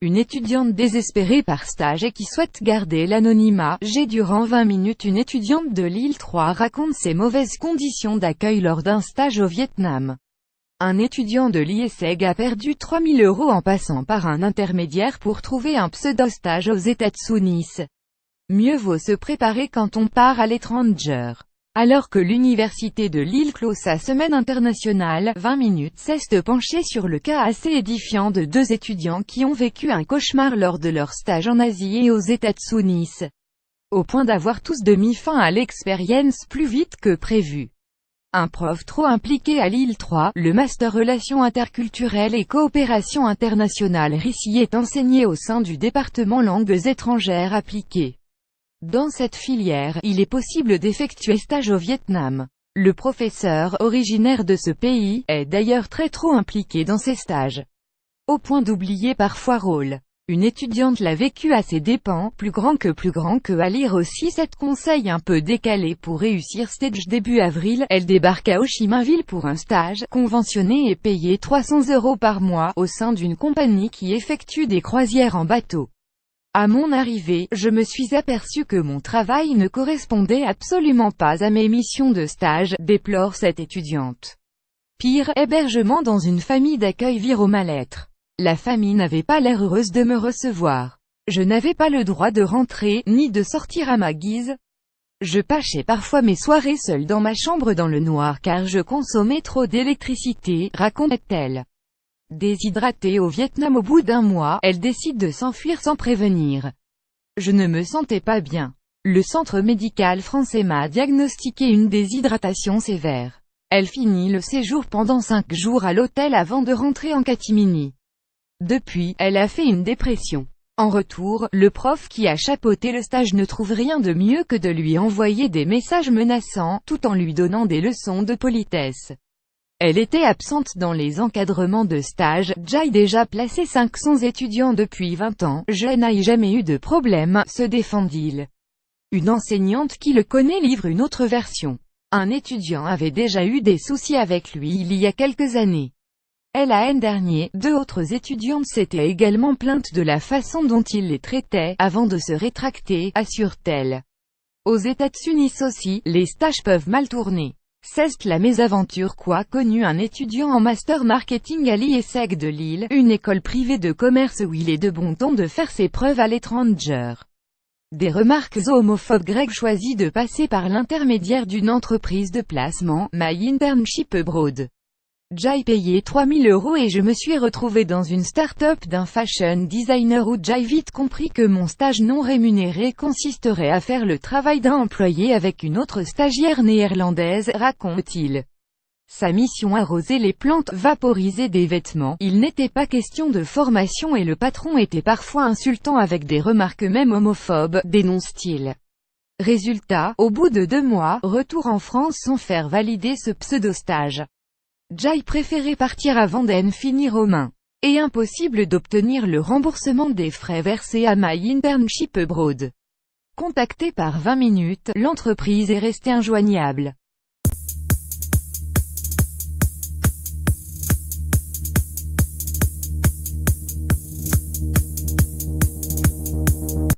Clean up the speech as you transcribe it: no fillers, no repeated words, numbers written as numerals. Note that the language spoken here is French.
Une étudiante désespérée par stage et qui souhaite garder l'anonymat. Durant 20 minutes, une étudiante de Lille 3 raconte ses mauvaises conditions d'accueil lors d'un stage au Vietnam. Un étudiant de l'IESEG a perdu 3 000 € en passant par un intermédiaire pour trouver un pseudo-stage aux États-Unis. Mieux vaut se préparer quand on part à l'étranger. Alors que l'université de Lille clôt sa semaine internationale, 20 minutes s'est penché sur le cas assez édifiant de 2 étudiants qui ont vécu un cauchemar lors de leur stage en Asie et aux États-Unis, au point d'avoir tous mis fin à l'expérience plus vite que prévu. Un prof trop impliqué à Lille 3, le master Relations interculturelles et coopération internationale RICI est enseigné au sein du département langues étrangères appliquées. Dans cette filière, il est possible d'effectuer stage au Vietnam. Le professeur, originaire de ce pays, est d'ailleurs trop impliqué dans ses stages, au point d'oublier parfois rôle. Une étudiante l'a vécu à ses dépens, plus grand que à lire aussi 7 conseils un peu décalés pour réussir stage. Début avril, elle débarque à Ho Chi Minh Ville pour un stage, conventionné et payé 300 € par mois, au sein d'une compagnie qui effectue des croisières en bateau. À mon arrivée, je me suis aperçu que mon travail ne correspondait absolument pas à mes missions de stage, déplore cette étudiante. Pire, hébergement dans une famille d'accueil vire au mal-être. La famille n'avait pas l'air heureuse de me recevoir. Je n'avais pas le droit de rentrer, ni de sortir à ma guise. Je passais parfois mes soirées seule dans ma chambre dans le noir car je consommais trop d'électricité, raconte-t-elle. Déshydratée au Vietnam au bout d'un mois, elle décide de s'enfuir sans prévenir. Je ne me sentais pas bien. Le centre médical français m'a diagnostiqué une déshydratation sévère. Elle finit le séjour pendant 5 jours à l'hôtel avant de rentrer en catimini. Depuis, elle a fait une dépression. En retour, le prof qui a chapeauté le stage ne trouve rien de mieux que de lui envoyer des messages menaçants, tout en lui donnant des leçons de politesse. Elle était absente dans les encadrements de stage. J'ai déjà placé 500 étudiants depuis 20 ans, je n'ai jamais eu de problème, se défend-il. Une enseignante qui le connaît livre une autre version. Un étudiant avait déjà eu des soucis avec lui il y a quelques années. L'an dernier, 2 autres étudiantes s'étaient également plaintes de la façon dont il les traitait, avant de se rétracter, assure-t-elle. Aux États-Unis aussi, les stages peuvent mal tourner. C'est la mésaventure qu'a connue un étudiant en master marketing à l'IESEG de Lille, une école privée de commerce où il est de bon ton de faire ses preuves à l'étranger. Des remarques homophobes. Greg choisit de passer par l'intermédiaire d'une entreprise de placement, My Internship Abroad. J'ai payé 3 000 € et je me suis retrouvé dans une start-up d'un fashion designer où j'ai vite compris que mon stage non rémunéré consisterait à faire le travail d'un employé avec une autre stagiaire néerlandaise, raconte-t-il. Sa mission: arroser les plantes, vaporiser des vêtements. Il n'était pas question de formation et le patron était parfois insultant avec des remarques même homophobes, dénonce-t-il. Résultat, au bout de 2 mois, retour en France sans faire valider ce pseudo-stage. J'ai préféré partir avant d'en finir aux mains. Et impossible d'obtenir le remboursement des frais versés à My Internship Abroad. Contacté par 20 minutes, l'entreprise est restée injoignable.